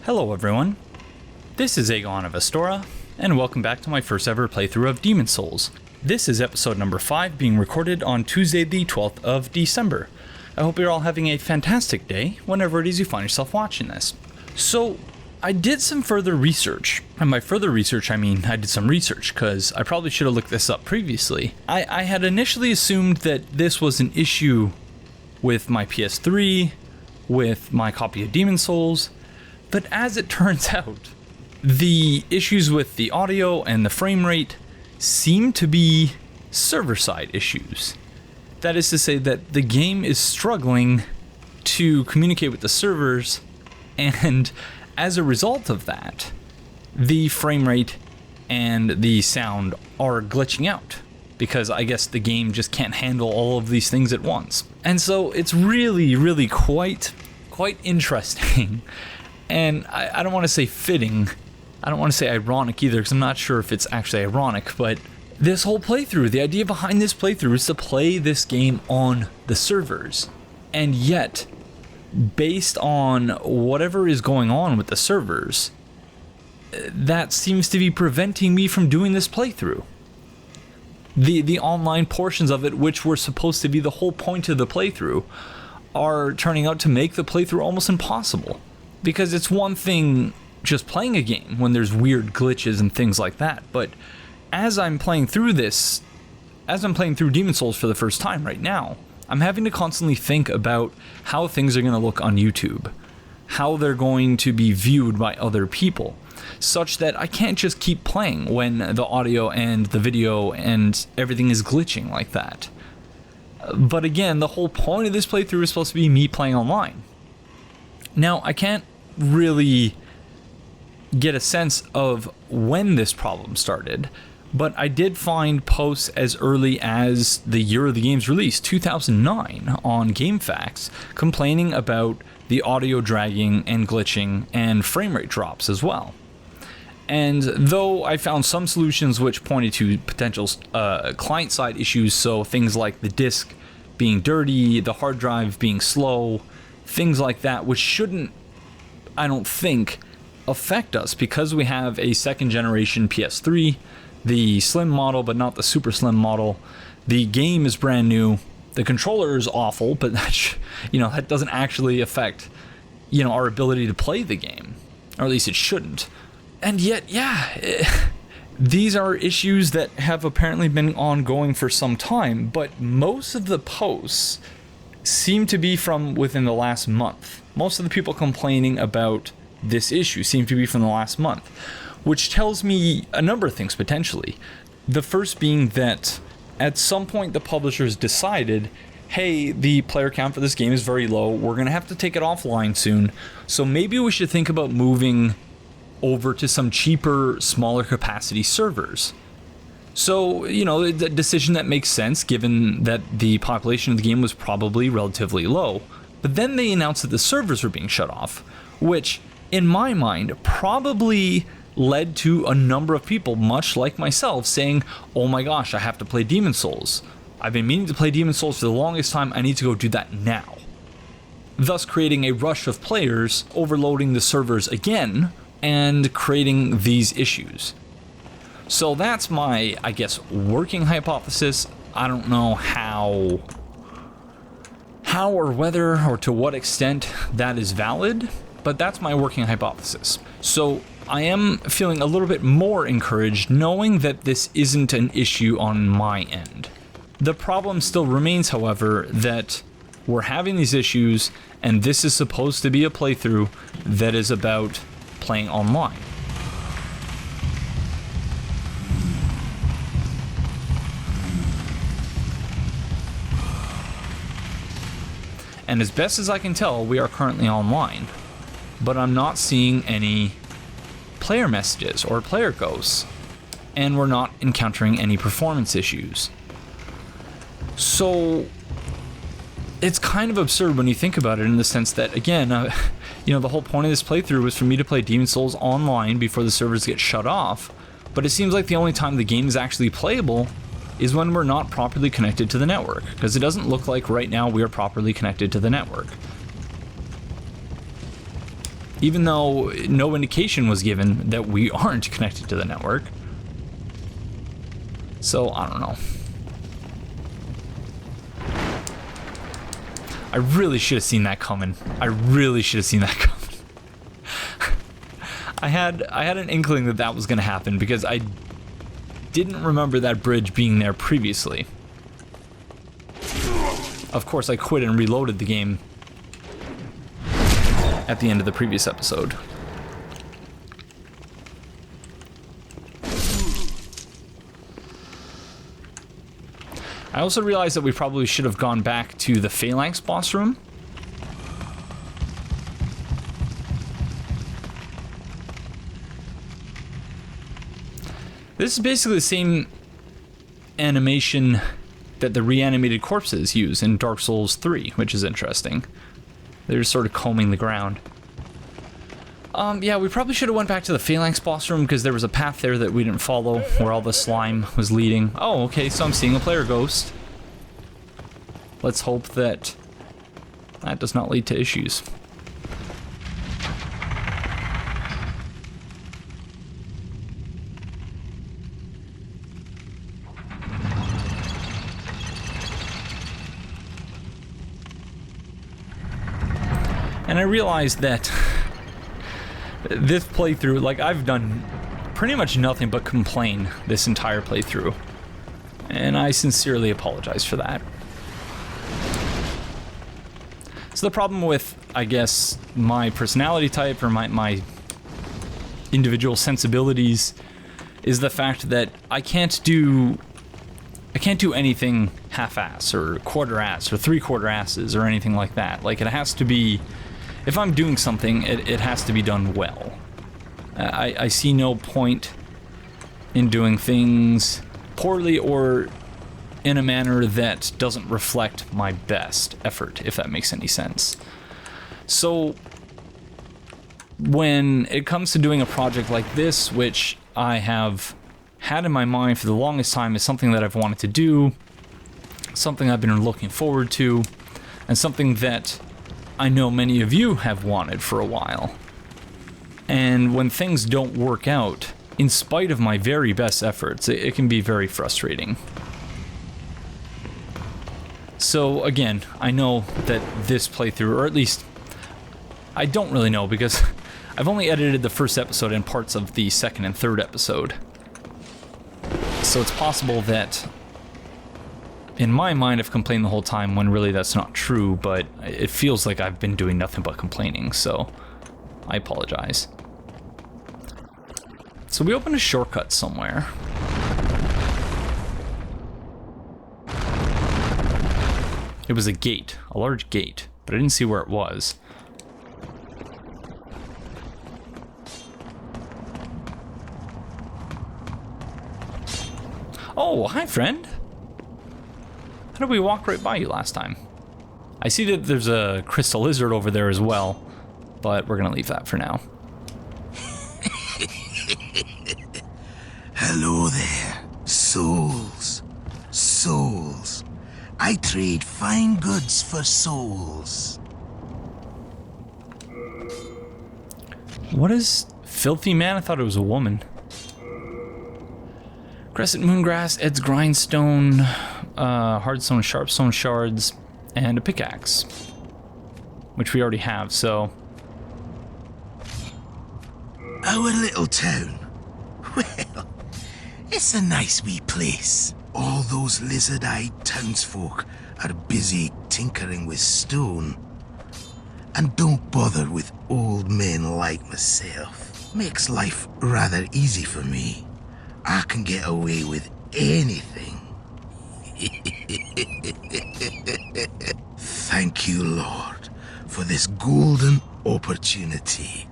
Hello everyone, this is Aegon of Astora, and welcome back to my first ever playthrough of Demon's Souls. This is episode number 5, being recorded on Tuesday the 12th of December. I hope you're all having a fantastic day, whenever it is you find yourself watching this. So, I did some further research, and by further research I mean I did some research, because I probably should have looked this up previously. I had initially assumed that this was an issue with my PS3, with my copy of Demon's Souls, but as it turns out, the issues with the audio and the frame rate seem to be server-side issues. That is to say that the game is struggling to communicate with the servers, and as a result of that, the frame rate and the sound are glitching out, because I guess the game just can't handle all of these things at once. And so it's really quite interesting. And I don't want to say fitting, I don't want to say ironic either, because I'm not sure if it's actually ironic, but this whole playthrough, the idea behind this playthrough is to play this game on the servers. And yet, based on whatever is going on with the servers, that seems to be preventing me from doing this playthrough. The online portions of it, which were supposed to be the whole point of the playthrough, are turning out to make the playthrough almost impossible. Because it's one thing just playing a game when there's weird glitches and things like that, but as I'm playing through this, as I'm playing through Demon's Souls for the first time right now, I'm having to constantly think about how things are going to look on YouTube, how they're going to be viewed by other people, such that I can't just keep playing when the audio and the video and everything is glitching like that. But again, the whole point of this playthrough is supposed to be me playing online. Now, I can't really get a sense of when this problem started, but I did find posts as early as the year of the game's release, 2009, on GameFAQs, complaining about the audio dragging and glitching and frame rate drops as well. And though I found some solutions which pointed to potential client-side issues, so things like the disk being dirty, the hard drive being slow, things like that, which shouldn't, I don't think, affect us, because we have a second generation PS3, the slim model but not the super slim model. The game is brand new, the controller is awful, but that that doesn't actually affect our ability to play the game, or at least it shouldn't. And yet, these are issues that have apparently been ongoing for some time, but most of the posts seem to be from within the last month. Most of the people complaining about this issue seem to be from the last month, which tells me a number of things potentially. The first being that at some point the publishers decided, hey, the player count for this game is very low, we're going to have to take it offline soon, so maybe we should think about moving over to some cheaper, smaller capacity servers. So, a decision that makes sense given that the population of the game was probably relatively low. But then they announced that the servers were being shut off, which, in my mind, probably led to a number of people, much like myself, saying, oh my gosh, I have to play Demon's Souls. I've been meaning to play Demon's Souls for the longest time, I need to go do that now. Thus creating a rush of players, overloading the servers again, and creating these issues. So that's my, I guess, working hypothesis. I don't know how or whether or to what extent that is valid, but that's my working hypothesis. So I am feeling a little bit more encouraged knowing that this isn't an issue on my end. The problem still remains, however, that we're having these issues, and this is supposed to be a playthrough that is about playing online. And as best as I can tell, we are currently online, but I'm not seeing any player messages or player ghosts, and we're not encountering any performance issues. So it's kind of absurd when you think about it, in the sense that, again, the whole point of this playthrough was for me to play Demon's Souls online before the servers get shut off, but it seems like the only time the game is actually playable is when we're not properly connected to the network, because it doesn't look like right now we are properly connected to the network. even though no indication was given that we aren't connected to the network. So, I don't know. I really should have seen that coming. I really should have seen that coming. I had an inkling that that was going to happen because I didn't remember that bridge being there previously. Of course, I quit and reloaded the game at the end of the previous episode. I also realized that we probably should have gone back to the Phalanx boss room. This is basically the same animation that the reanimated corpses use in Dark Souls 3, which is interesting. They're just sort of combing the ground. Yeah, we probably should have went back to the Phalanx boss room because there was a path there that we didn't follow where all the slime was leading. Oh, okay, so I'm seeing a player ghost. Let's hope that that does not lead to issues. And I realized that this playthrough, like, I've done pretty much nothing but complain this entire playthrough. And I sincerely apologize for that. So the problem with, I guess, my personality type or my individual sensibilities is the fact that I can't do anything half-ass or quarter-ass or three-quarter-asses or anything like that. Like, it has to be... If I'm doing something, it has to be done well. I see no point in doing things poorly or in a manner that doesn't reflect my best effort, if that makes any sense. So, when it comes to doing a project like this, which I have had in my mind for the longest time as something that I've wanted to do, something I've been looking forward to, and something that I know many of you have wanted for a while. And when things don't work out, in spite of my very best efforts, it can be very frustrating. So again, I know that this playthrough, or at least, I don't really know because I've only edited the first episode and parts of the second and third episode. So it's possible that in my mind, I've complained the whole time when really that's not true, but it feels like I've been doing nothing but complaining, so I apologize. So we opened a shortcut somewhere. It was a gate, a large gate, but I didn't see where it was. Oh, hi friend! How did we walk right by you last time? I see that there's a crystal lizard over there as well, but we're gonna leave that for now. Hello there, souls. Souls. I trade fine goods for souls. What is filthy man? I thought it was a woman. Crescent moongrass, Ed's grindstone, hardstone, sharpstone shards, and a pickaxe, which we already have, so... Our little town. Well, it's a nice wee place. All those lizard-eyed townsfolk are busy tinkering with stone. And don't bother with old men like myself. Makes life rather easy for me. I can get away with anything. Thank you, Lord, for this golden opportunity.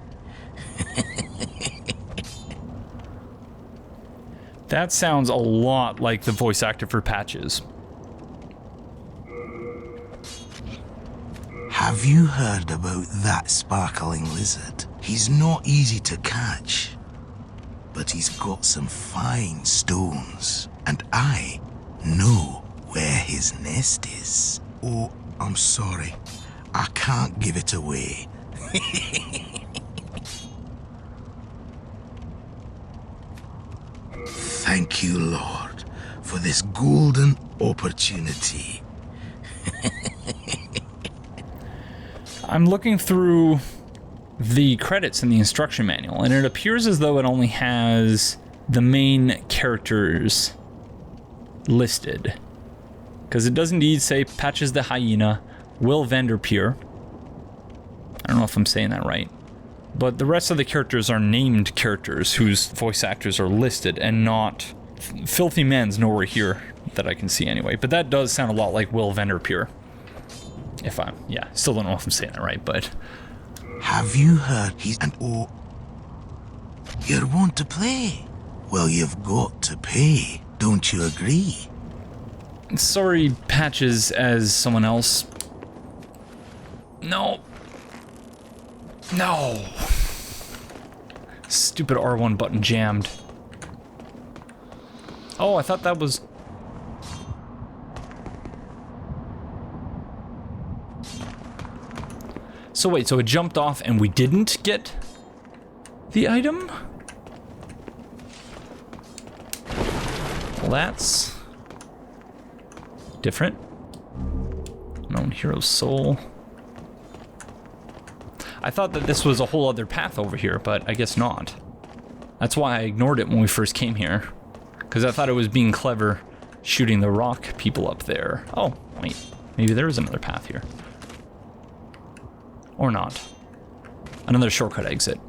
That sounds a lot like the voice actor for Patches. Have you heard about that sparkling lizard? He's not easy to catch, but he's got some fine stones, and I know where his nest is. Oh, I'm sorry. I can't give it away. Thank you, Lord, for this golden opportunity. I'm looking through the credits in the instruction manual, and it appears as though it only has the main characters listed. Because it does indeed say Patches the Hyena, Will Vanderpeer. I don't know if I'm saying that right. But the rest of the characters are named characters whose voice actors are listed and not... Filthy Man's nowhere here that I can see anyway. But that does sound a lot like Will Vanderpeer. If I'm... Yeah, still don't know if I'm saying that right, but... Have you heard he's an You're want to play? Well, you've got to pay. Don't you agree? Sorry, Patches, as someone else. No. No. Stupid R1 button jammed. Oh, I thought that was... So wait, so it jumped off and we didn't get the item? Well, that's different. Known Hero's Soul. I thought that this was a whole other path over here, but I guess not. That's why I ignored it when we first came here. Because I thought it was being clever shooting the rock people up there. Oh, wait. Maybe there is another path here. Or not. Another shortcut exit.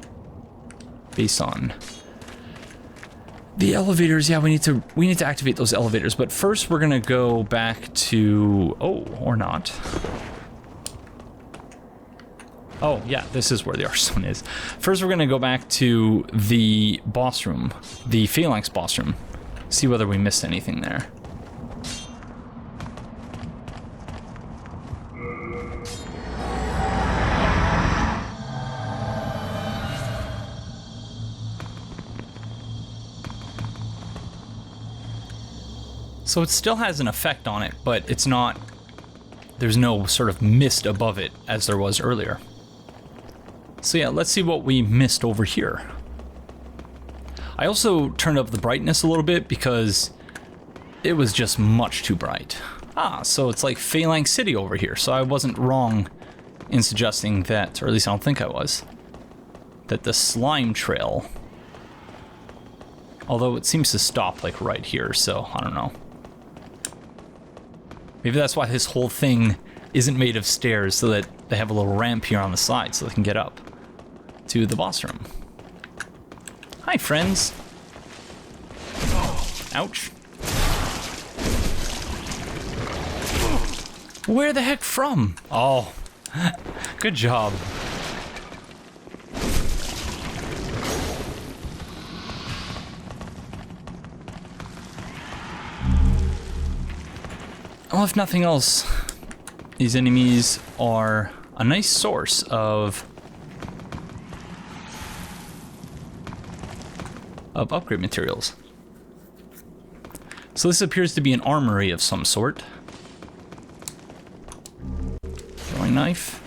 Based on the elevators. Yeah, we need to activate those elevators, but first we're gonna go back to... Oh, or not. Oh, yeah, this is where the Archstone is. First, we're going to go back to the boss room, the Phalanx boss room, see whether we missed anything there. So it still has an effect on it, but it's not... There's no sort of mist above it as there was earlier. So yeah, let's see what we missed over here. I also turned up the brightness a little bit because it was just much too bright. Ah, so it's like Phalanx City over here. So I wasn't wrong in suggesting that, or at least I don't think I was, that the slime trail, although it seems to stop like right here, so I don't know. Maybe that's why this whole thing isn't made of stairs, so that they have a little ramp here on the side so they can get up to the boss room. Hi, friends. Ouch. Where the heck from? Oh, good job. Well, if nothing else, these enemies are a nice source of upgrade materials. So this appears to be an armory of some sort. Throwing knife.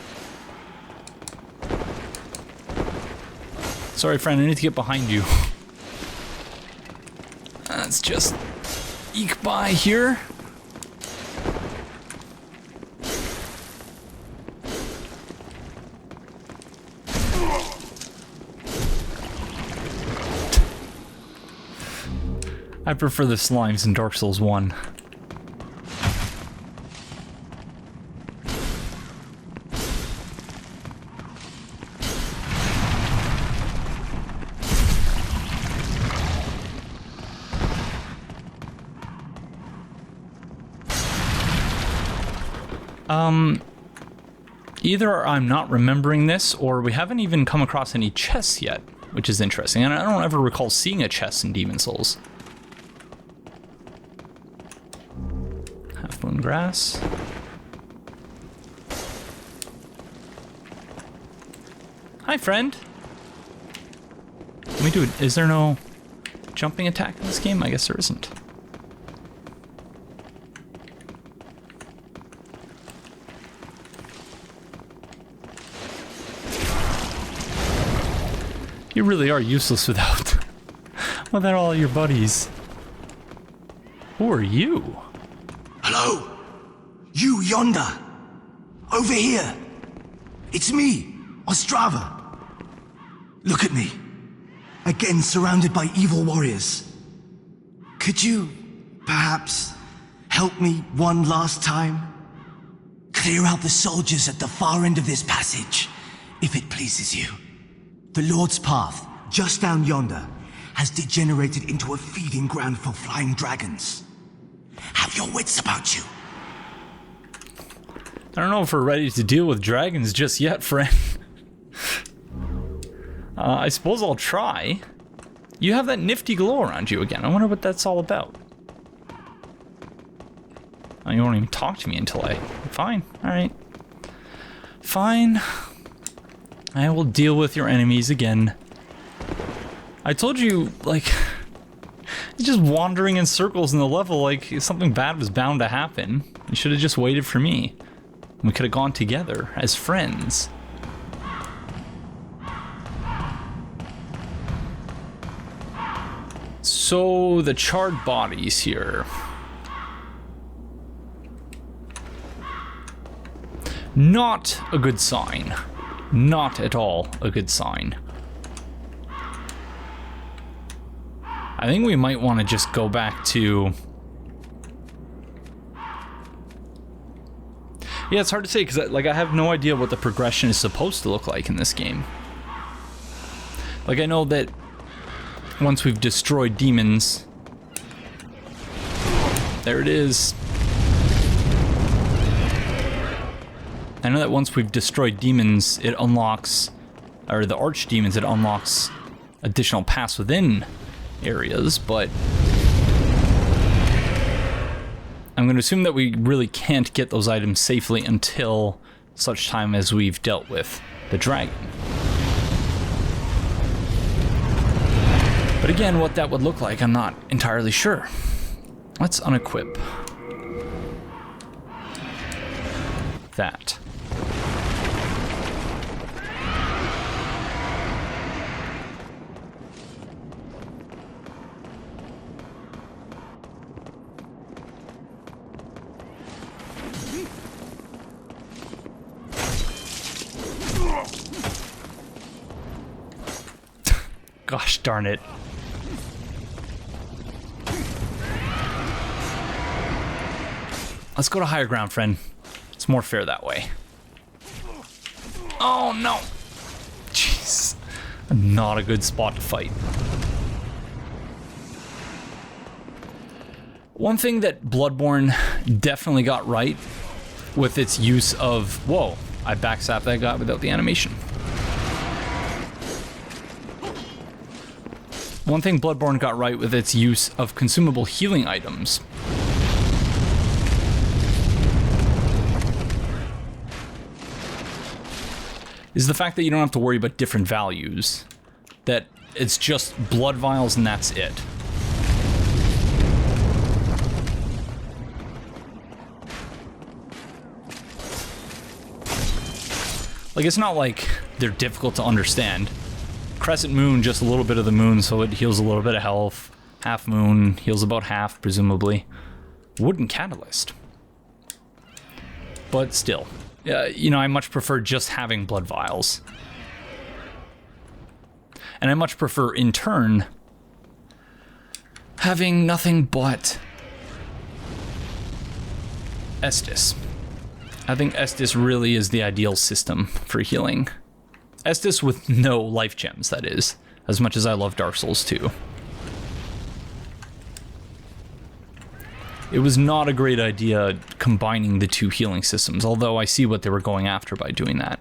Sorry, friend, I need to get behind you. Let's just eke by here. I prefer the slimes in Dark Souls 1. Either I'm not remembering this, or we haven't even come across any chests yet, which is interesting. And I don't ever recall seeing a chest in Demon Souls. Half Moon Grass. Hi, friend. Let me do it. Is there no jumping attack in this game? I guess there isn't. You really are useless without all your buddies. Who are you? Hello? You yonder. Over here. It's me, Ostrava. Look at me. Again surrounded by evil warriors. Could you, perhaps, help me one last time? Clear out the soldiers at the far end of this passage, if it pleases you. The Lord's Path, just down yonder, has degenerated into a feeding ground for flying dragons. Have your wits about you. I don't know if we're ready to deal with dragons just yet, friend. I suppose I'll try. You have that nifty glow around you again. I wonder what that's all about. Oh, you won't even talk to me until I... Fine. Alright. Fine. I will deal with your enemies again. I told you, like... just wandering in circles in the level, like, something bad was bound to happen. You should have just waited for me. We could have gone together as friends. So, the charred bodies here. Not a good sign. Not at all a good sign. I think we might want to just go back to... Yeah, it's hard to say because like I have no idea what the progression is supposed to look like in this game. Like I know that once we've destroyed demons, there it is. I know that once we've destroyed demons, it unlocks, or the archdemons, it unlocks additional paths within areas, but I'm going to assume that we really can't get those items safely until such time as we've dealt with the dragon. But again, what that would look like, I'm not entirely sure. Let's unequip that. Gosh darn it. Let's go to higher ground, friend. It's more fair that way. Oh no! Jeez. Not a good spot to fight. One thing that Bloodborne definitely got right with its use of... Whoa, I backsapped that guy without the animation. One thing Bloodborne got right with its use of consumable healing items is the fact that you don't have to worry about different values. That it's just blood vials and that's it. Like, it's not like they're difficult to understand. Crescent moon, just a little bit of the moon, so it heals a little bit of health. Half moon, heals about half, presumably. Wooden catalyst. But still. You know, I much prefer just having blood vials. And I much prefer, in turn, having nothing but Estus. I think Estus really is the ideal system for healing. Estus with no life gems, that is. As much as I love Dark Souls 2. It was not a great idea combining the two healing systems, although I see what they were going after by doing that.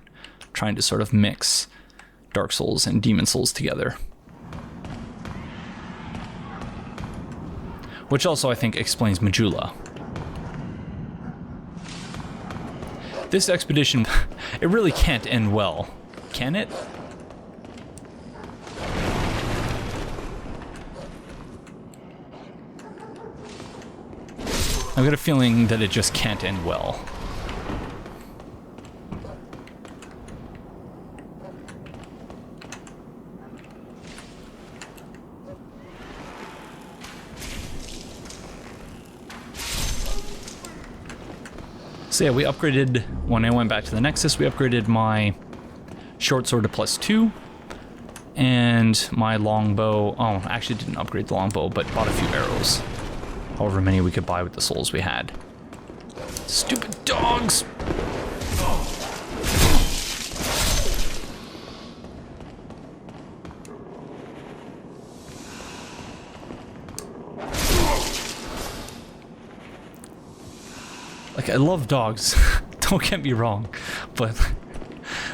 Trying to sort of mix Dark Souls and Demon Souls together. Which also, I think, explains Majula. This expedition, it really can't end well. Can it? I've got a feeling that it just can't end well. So yeah, we upgraded, when I went back to the Nexus, we upgraded my short sword to +2, and my longbow, oh, I actually didn't upgrade the longbow, but bought a few arrows. However many we could buy with the souls we had. Stupid dogs! Like, I love dogs, don't get me wrong, but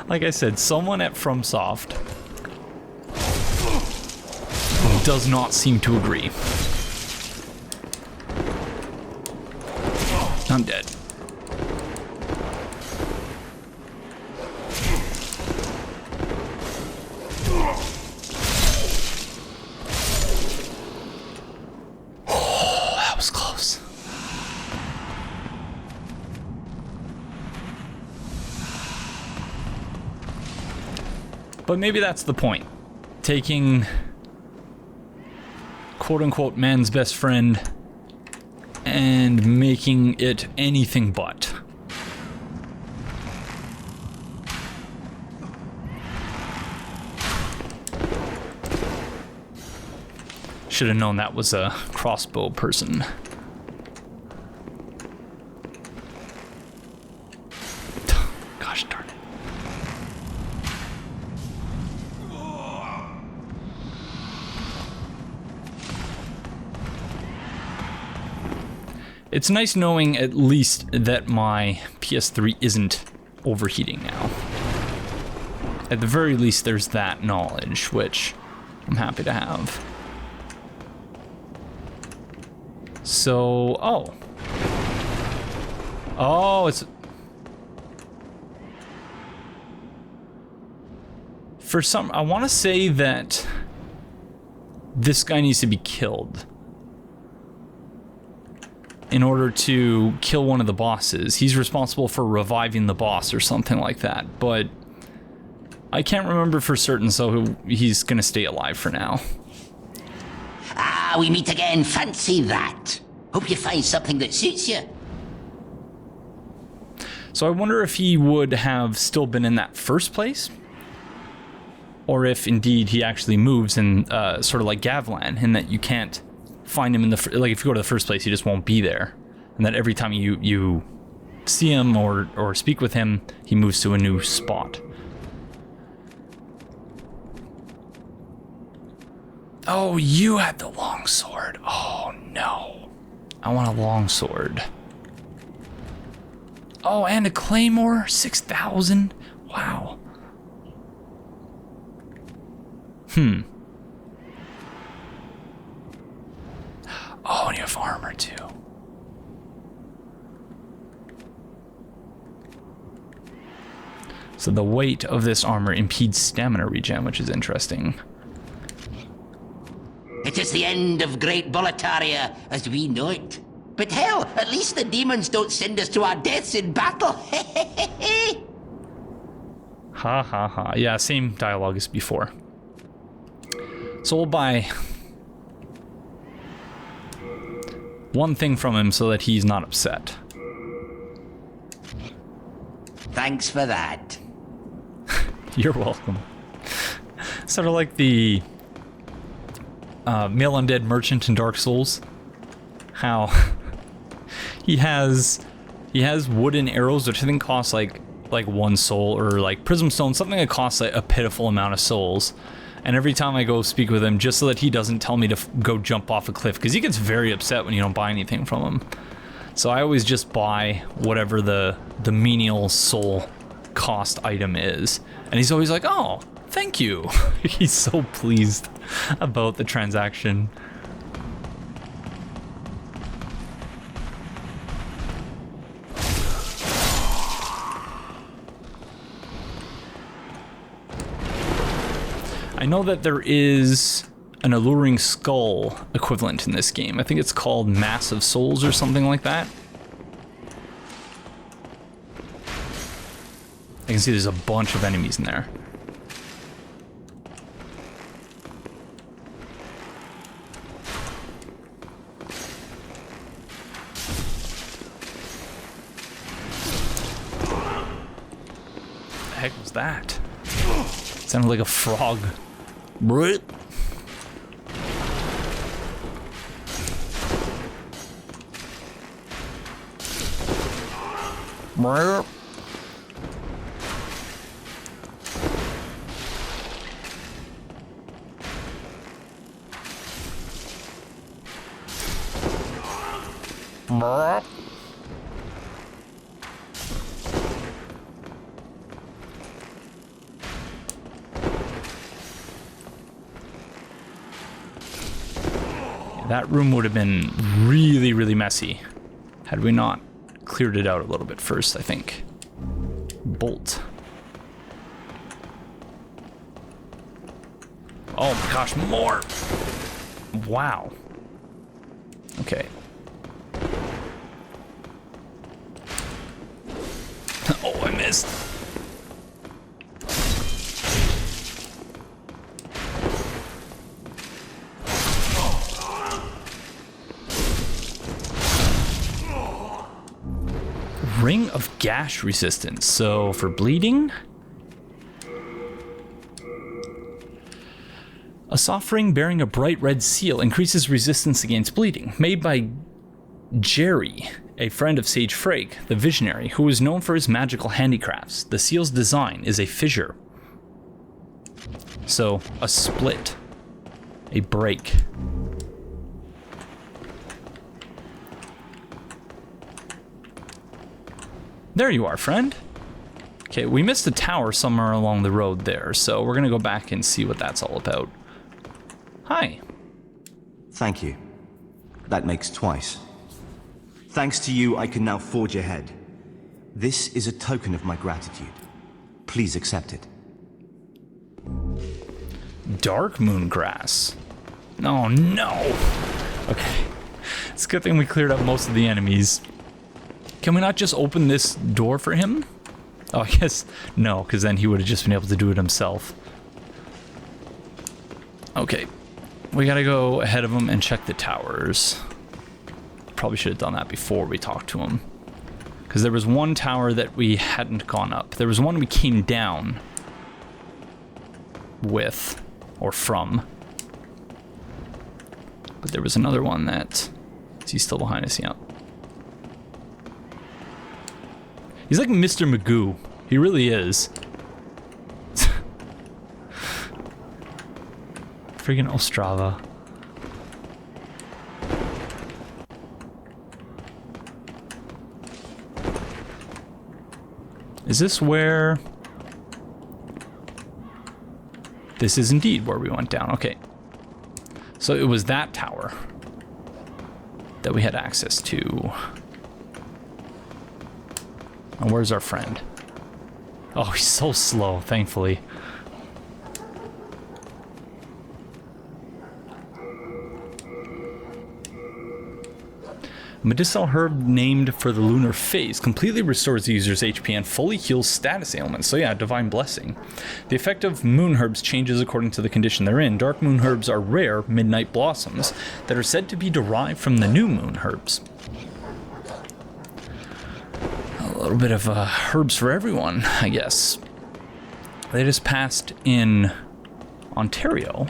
like I said, someone at FromSoft does not seem to agree. I'm dead. Oh, that was close. But maybe that's the point. Taking quote-unquote man's best friend and making it anything but. Should have known that was a crossbow person. Gosh darn it. It's nice knowing at least that my PS3 isn't overheating now. At the very least, there's that knowledge, which I'm happy to have. So, oh, it's... For some, I want to say that this guy needs to be killed in order to kill one of the bosses. He's responsible for reviving the boss or something like that, but I can't remember for certain, so he's gonna stay alive for now. Ah, we meet again. Fancy that. Hope you find something that suits you. So I wonder if he would have still been in that first place, or if indeed he actually moves in sort of like Gavlan, in that you can't find him in the like if you go to the first place, he just won't be there, and that every time you see him or speak with him, he moves to a new spot. Oh, you had the long sword. Oh no, I want a long sword. Oh, and a claymore, 6,000. Wow. Oh, and you have armor too. So the weight of this armor impedes stamina regen, which is interesting. It is the end of Great Boletaria as we know it. But hell, at least the demons don't send us to our deaths in battle. Ha ha ha. Yeah, same dialogue as before. So we'll buy one thing from him so that he's not upset. Thanks for that. You're welcome. Sort of like the male undead merchant in Dark Souls. How he has wooden arrows, which I think cost like 1 soul, or like prism stone, something that costs like a pitiful amount of souls. And every time I go speak with him, just so that he doesn't tell me to go jump off a cliff, because he gets very upset when you don't buy anything from him. So I always just buy whatever the menial soul cost item is. And he's always like, oh, thank you. He's so pleased about the transaction. I know that there is an Alluring Skull equivalent in this game. I think it's called Massive Souls or something like that. I can see there's a bunch of enemies in there. heck was that? Sounded like a frog. Brit. That room would have been really, really messy had we not cleared it out a little bit first, I think. Bolt. Oh my gosh, more! Wow. Okay. Oh, I missed. Ring of gash resistance. So for bleeding, a soft ring bearing a bright red seal increases resistance against bleeding. Made by Jerry, a friend of Sage Frag, the Visionary, who is known for his magical handicrafts. The seal's design is a fissure. So, a split. A break. There you are, friend. Okay, we missed a tower somewhere along the road there, so we're gonna go back and see what that's all about. Hi. Thank you. That makes twice. Thanks to you, I can now forge ahead. This is a token of my gratitude. Please accept it. Dark moon grass. Oh no. Okay. It's a good thing we cleared up most of the enemies. Can we not just open this door for him? Oh, I guess no, because then he would have just been able to do it himself. Okay. We gotta go ahead of him and check the towers. Probably should have done that before we talked to him. Because there was one tower that we hadn't gone up. There was one we came down with, or from. But there was another one that... Is he still behind us? Yeah. He's like Mr. Magoo. He really is. Friggin' Ostrava. Is this where... This is indeed where we went down. Okay. So it was that tower that we had access to. And where's our friend? Oh, he's so slow, thankfully. A medicinal herb named for the lunar phase completely restores the user's HP and fully heals status ailments. So yeah, Divine Blessing. The effect of moon herbs changes according to the condition they're in. Dark moon herbs are rare midnight blossoms that are said to be derived from the new moon herbs. A little bit of herbs for everyone, I guess. They just passed in Ontario,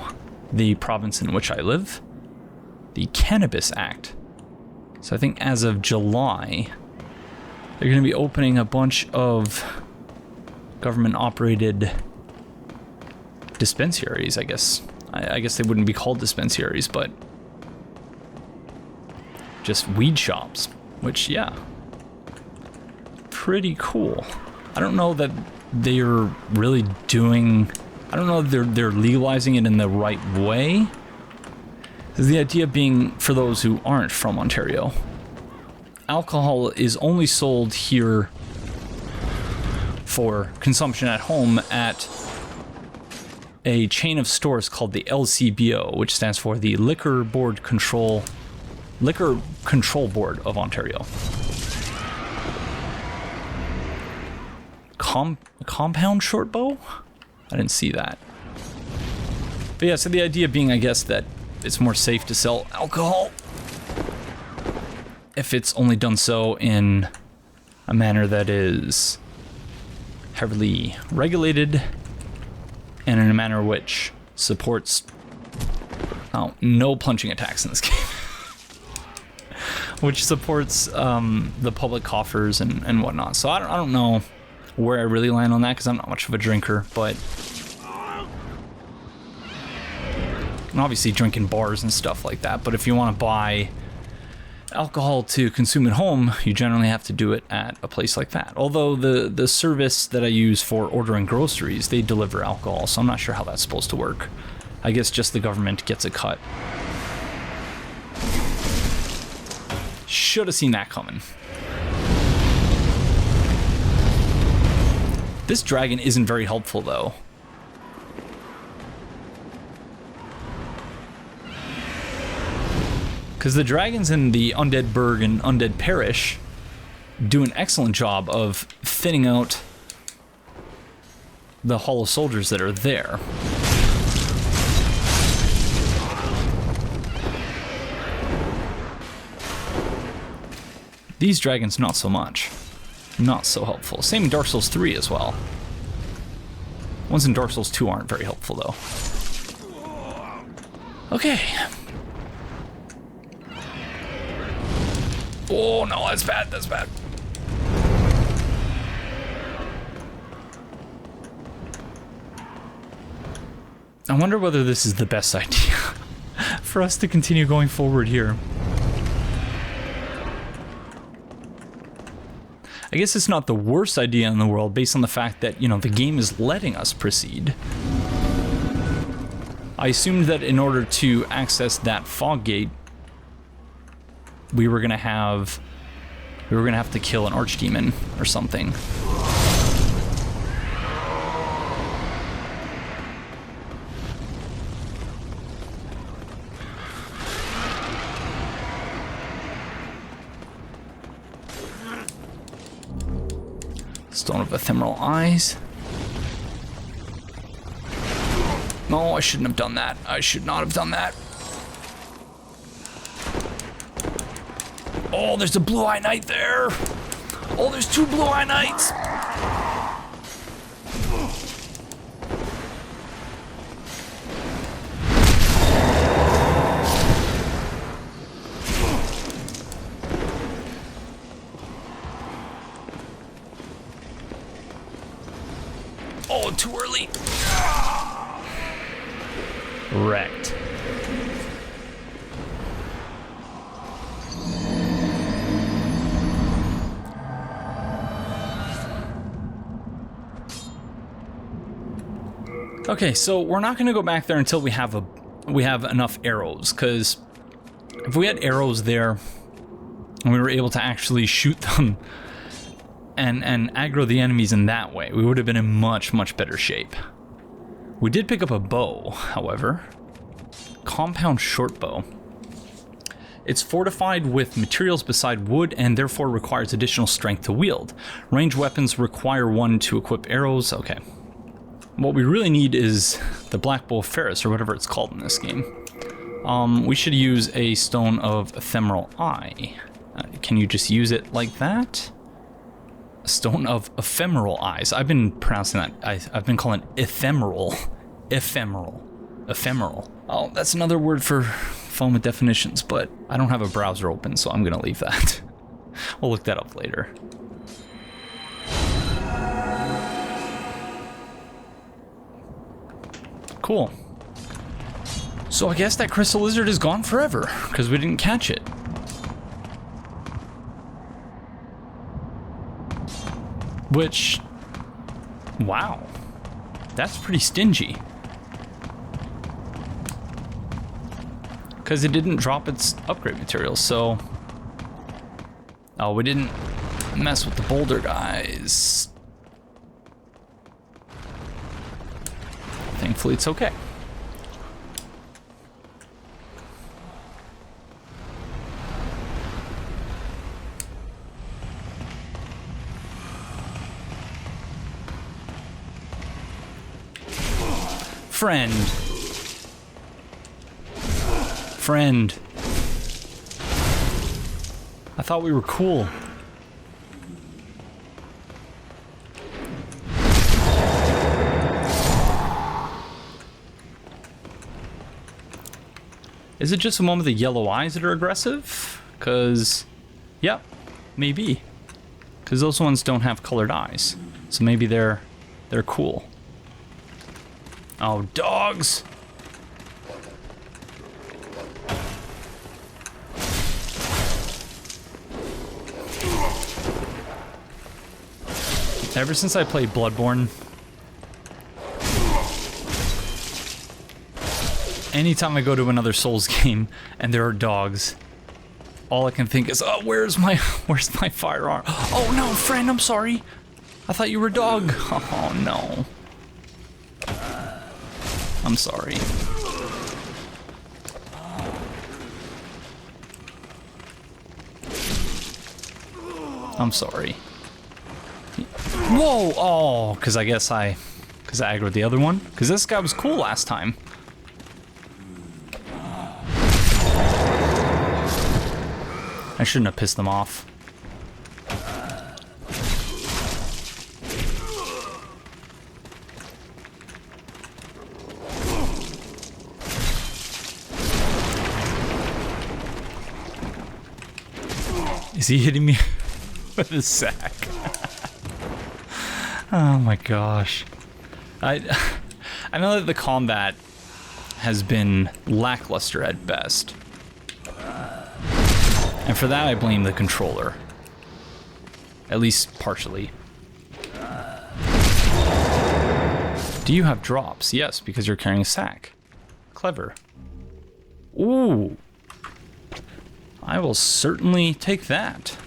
the province in which I live, the Cannabis Act. So I think as of July, they're going to be opening a bunch of government-operated dispensaries, I guess. I guess they wouldn't be called dispensaries, but just weed shops, which, yeah, pretty cool. I don't know that they're really doing... I don't know if they're legalizing it in the right way. The idea being, for those who aren't from Ontario, alcohol is only sold here for consumption at home at a chain of stores called the LCBO, which stands for the Liquor Control Board of Ontario. Compound shortbow? I didn't see that. But yeah, so the idea being, I guess, that it's more safe to sell alcohol if it's only done so in a manner that is heavily regulated, and in a manner which supports no punching attacks in this game. Which supports the public coffers and whatnot. So I don't know where I really land on that because I'm not much of a drinker, but and obviously drink in bars and stuff like that. But if you want to buy alcohol to consume at home, you generally have to do it at a place like that. Although the service that I use for ordering groceries, they deliver alcohol, so I'm not sure how that's supposed to work. I guess just the government gets a cut. Should have seen that coming. This dragon isn't very helpful, though. Because the dragons in the Undead Burg and Undead Parish do an excellent job of thinning out the hollow soldiers that are there. These dragons, not so much. Not so helpful. Same in Dark Souls 3 as well. Ones in Dark Souls 2 aren't very helpful, though. Okay. Oh, no, that's bad, that's bad. I wonder whether this is the best idea for us to continue going forward here. I guess it's not the worst idea in the world based on the fact that, you know, the game is letting us proceed. I assumed that in order to access that fog gate, we were gonna have to kill an archdemon or something. Stone of Ephemeral Eyes. No, I shouldn't have done that. I should not have done that. Oh, there's a Blue-Eye Knight there. Oh, there's two Blue-Eye Knights. Oh, too early. Wrecked. Okay, so we're not going to go back there until we have enough arrows, because if we had arrows there and we were able to actually shoot them and aggro the enemies in that way, we would have been in much, much better shape. We did pick up a bow, however. Compound short bow. It's fortified with materials beside wood and therefore requires additional strength to wield. Ranged weapons require one to equip arrows. Okay. What we really need is the Black Bow of Ferris, or whatever it's called in this game. We should use a Stone of Ephemeral Eye. Can you just use it like that? Stone of Ephemeral Eyes. I've been pronouncing that. I've been calling it ephemeral. Ephemeral. Ephemeral. Oh, that's another word for phone with definitions, but I don't have a browser open, so I'm gonna leave that. We'll look that up later. Cool. So I guess that crystal lizard is gone forever, because we didn't catch it. Which, wow, that's pretty stingy. Because it didn't drop its upgrade materials, so... Oh, we didn't mess with the boulder guys. Thankfully, it's okay. Friend. Friend. I thought we were cool. Is it just the one with the yellow eyes that are aggressive? Because, yep, maybe. Because those ones don't have colored eyes. So maybe they're cool. Oh, dogs! Ever since I played Bloodborne, anytime I go to another Souls game and there are dogs, all I can think is, oh, where's my firearm? Oh no, friend, I'm sorry. I thought you were a dog. Oh no. I'm sorry. I'm sorry. Whoa! Oh, because I aggroed the other one. Because this guy was cool last time. I shouldn't have pissed them off. Is he hitting me with his sack? Oh my gosh. I know that the combat has been lackluster at best. And for that I blame the controller. At least partially. Do you have drops? Yes, because you're carrying a sack. Clever. Ooh. I will certainly take that.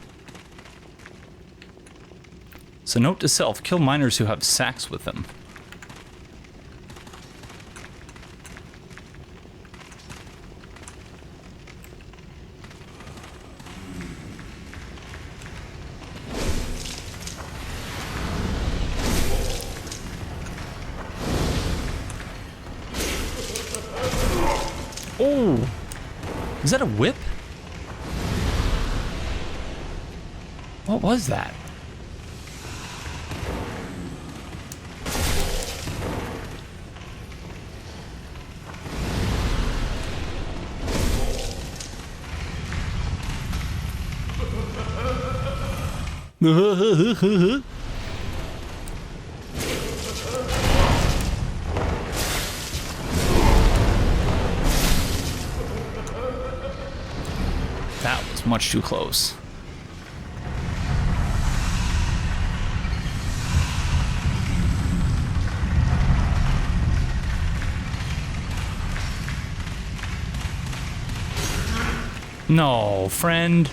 So note to self, kill miners who have sacks with them. Oh! Is that a whip? What was that? That was much too close. No, friend.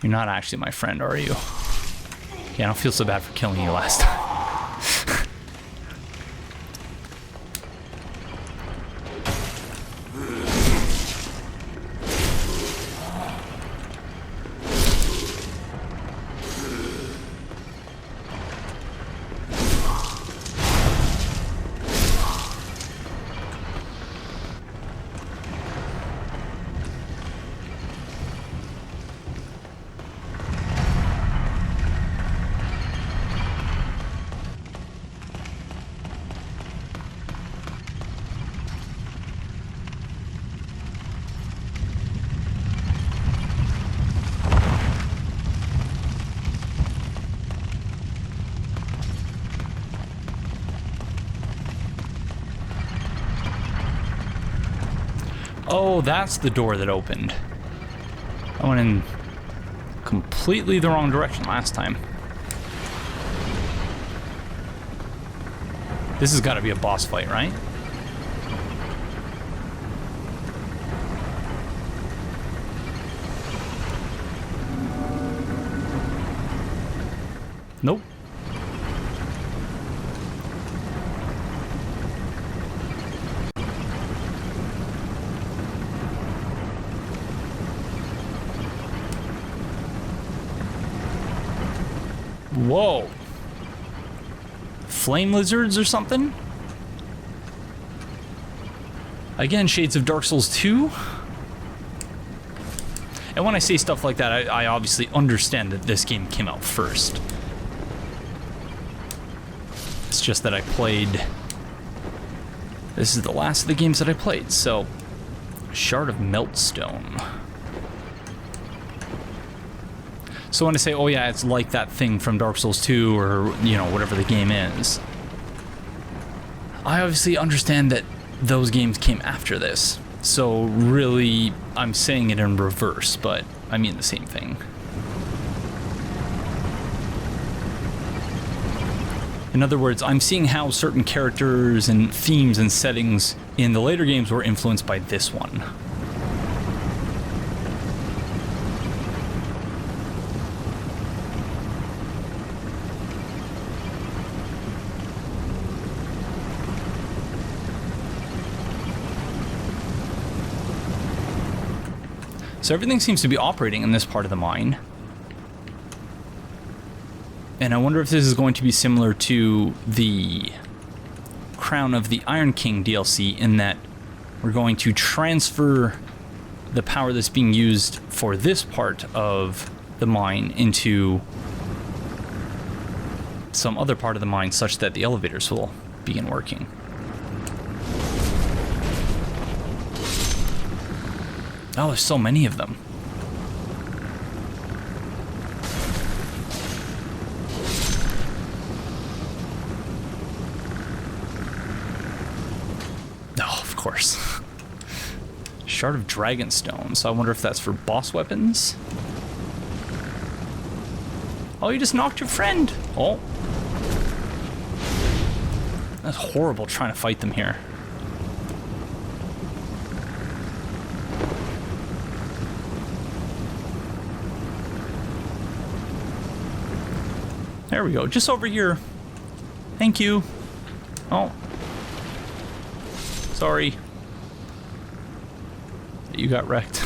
You're not actually my friend, are you? Yeah, I don't feel so bad for killing you last time. Oh, that's the door that opened. I went in completely the wrong direction last time. This has got to be a boss fight, right? Nope. Whoa. Flame lizards or something? Again, shades of Dark Souls 2? And when I say stuff like that, I obviously understand that this game came out first. It's just that I played... This is the last of the games that I played, so... Shard of Meltstone. So when I say, oh yeah, it's like that thing from Dark Souls 2 or, you know, whatever the game is, I obviously understand that those games came after this. So really, I'm saying it in reverse, but I mean the same thing. In other words, I'm seeing how certain characters and themes and settings in the later games were influenced by this one. So everything seems to be operating in this part of the mine. And I wonder if this is going to be similar to the Crown of the Iron King DLC, in that we're going to transfer the power that's being used for this part of the mine into some other part of the mine, such that the elevators will begin working. Oh, there's so many of them. Oh, of course. Shard of Dragonstone. So I wonder if that's for boss weapons. Oh, you just knocked your friend. Oh. That's horrible trying to fight them here. There we go, just over here. Thank you. Oh. Sorry. You got wrecked.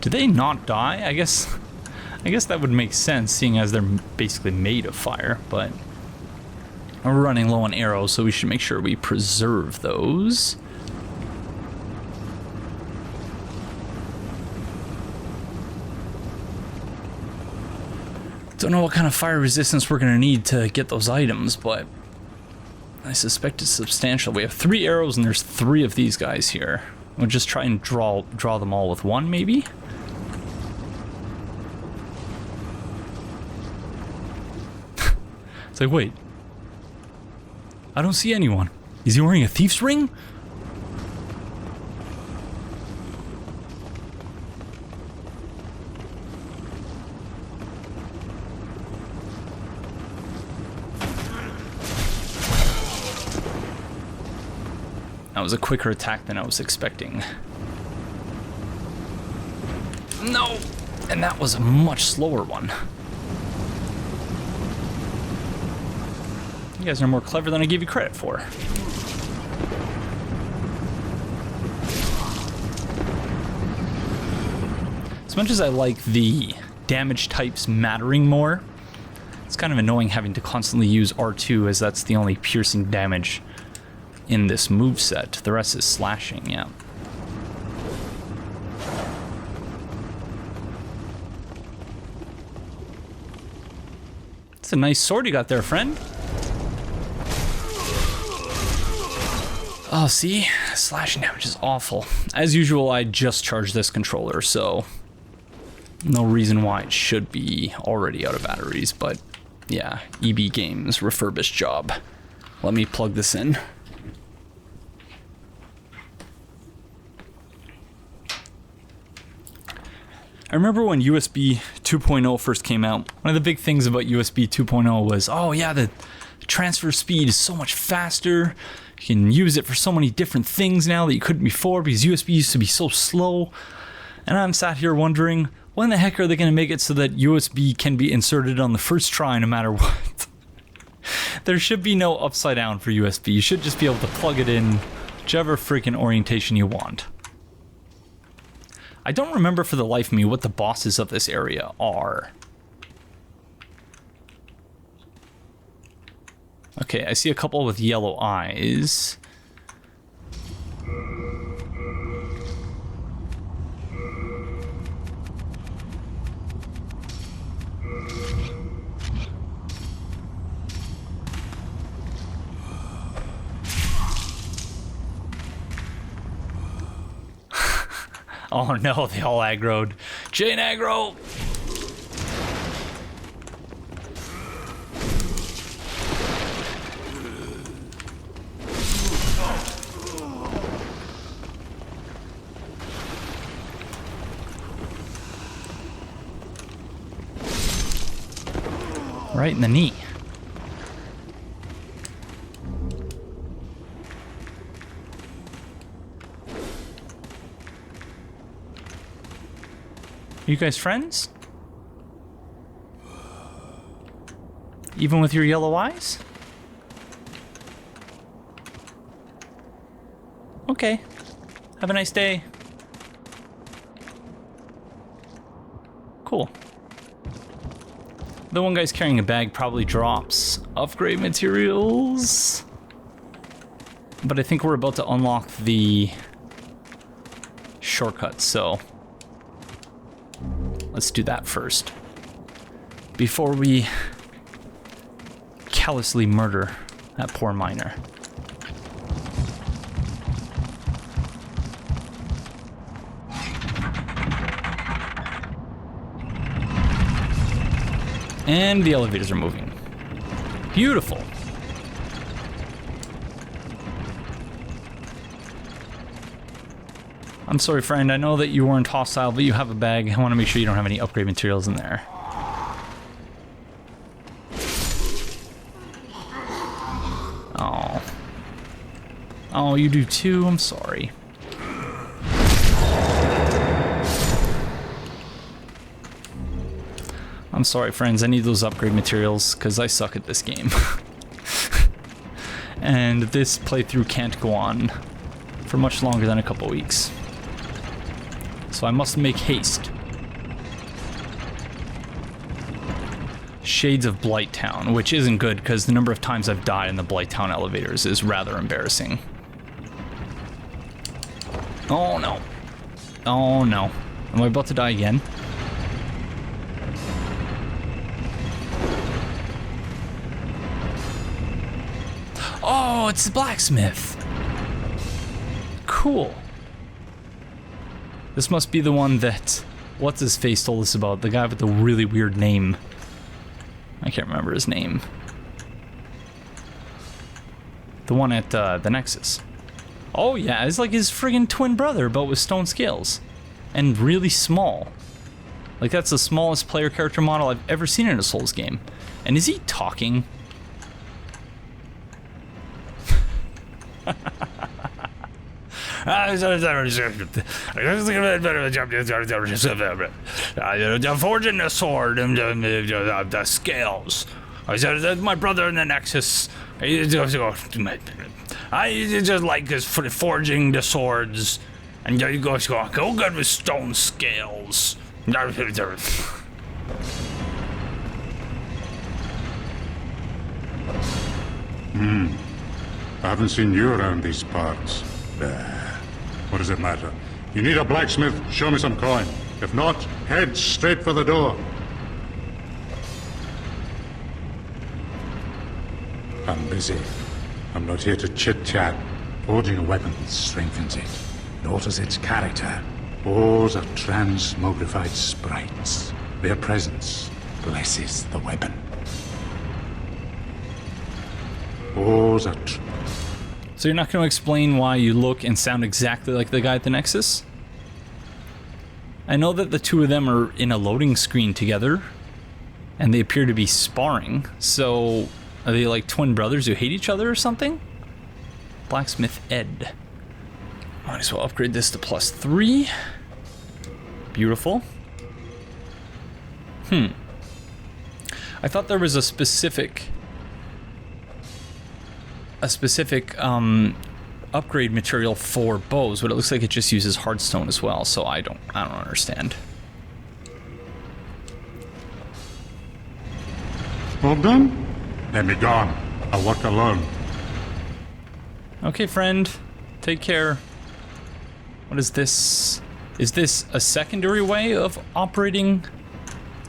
Did they not die? I guess that would make sense, seeing as they're basically made of fire, but we're running low on arrows, so we should make sure we preserve those. Don't know what kind of fire resistance we're gonna need to get those items, but I suspect it's substantial. We have 3 arrows and there's 3 of these guys here. We'll just try and draw them all with one, maybe? It's like, wait. I don't see anyone. Is he wearing a thief's ring? That was a quicker attack than I was expecting. No! And that was a much slower one. You guys are more clever than I gave you credit for. As much as I like the damage types mattering more, it's kind of annoying having to constantly use R2, as that's the only piercing damage in this moveset. The rest is slashing, yeah. It's a nice sword you got there, friend. Oh, see? Slashing damage is awful. As usual, I just charged this controller, so no reason why it should be already out of batteries, but yeah, EB Games refurbished job. Let me plug this in. I remember when USB 2.0 first came out, one of the big things about USB 2.0 was, oh yeah, the transfer speed is so much faster. You can use it for so many different things now that you couldn't before, because USB used to be so slow. And I'm sat here wondering, when the heck are they going to make it so that USB can be inserted on the first try no matter what? There should be no upside down for USB. You should just be able to plug it in whichever freaking orientation you want. I don't remember for the life of me what the bosses of this area are. Okay, I see a couple with yellow eyes. Oh no, they all aggroed. Chain aggro! Right in the knee. You guys friends? Even with your yellow eyes? Okay. Have a nice day. Cool. The one guy's carrying a bag probably drops upgrade materials. But I think we're about to unlock the shortcut, so let's do that first. Before we callously murder that poor miner. And the elevators are moving. Beautiful. I'm sorry, friend. I know that you weren't hostile, but you have a bag. I want to make sure you don't have any upgrade materials in there. Oh. Oh, you do too? I'm sorry. I'm sorry, friends. I need those upgrade materials because I suck at this game. And this playthrough can't go on for much longer than a couple weeks. So I must make haste. Shades of Blighttown, which isn't good because the number of times I've died in the Blighttown elevators is rather embarrassing. Oh no. Oh no. Am I about to die again? Oh, it's the blacksmith. Cool. This must be the one that what's his face told us about, the guy with the really weird name. I can't remember his name. The one at the Nexus. Oh yeah, it's like his friggin' twin brother, but with stone scales. And really small. Like that's the smallest player character model I've ever seen in a Souls game. And is he talking? Forging the sword and the scales. I said, my brother in the Nexus. I just like this forging the swords. And you go good with stone scales. I haven't seen you around these parts. What does it matter? You need a blacksmith, show me some coin. If not, head straight for the door. I'm busy. I'm not here to chit-chat. Forging a weapon strengthens it. It alters its character. Ores are transmogrified sprites. Their presence blesses the weapon. Ores are So you're not going to explain why you look and sound exactly like the guy at the Nexus? I know that the two of them are in a loading screen together, and they appear to be sparring, so are they like twin brothers who hate each other or something? Blacksmith Ed. Might as well upgrade this to +3. Beautiful. I thought there was a specific upgrade material for bows, but it looks like it just uses hardstone as well, so I don't understand. all done? Then be gone. I work alone. Okay, friend. Take care. What is this? Is this a secondary way of operating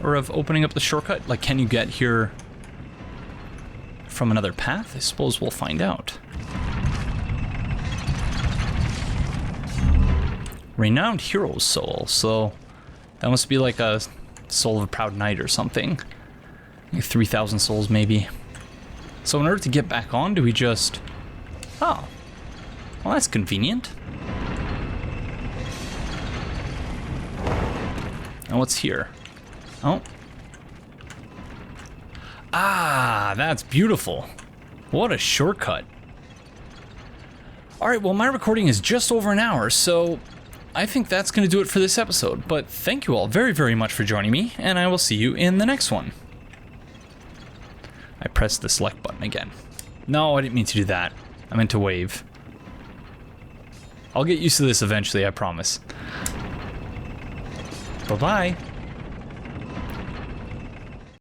or of opening up the shortcut? Like, can you get here from another path? I suppose we'll find out. Renowned hero's soul. So that must be like a soul of a proud knight or something. Like 3,000 souls maybe. So in order to get back on, do we just... Oh. Well, that's convenient. And what's here? Oh. Ah, that's beautiful. What a shortcut. Alright, well, my recording is just over an hour, so I think that's going to do it for this episode. But thank you all very, very much for joining me, and I will see you in the next one. I pressed the select button again. No, I didn't mean to do that. I meant to wave. I'll get used to this eventually, I promise. Bye-bye.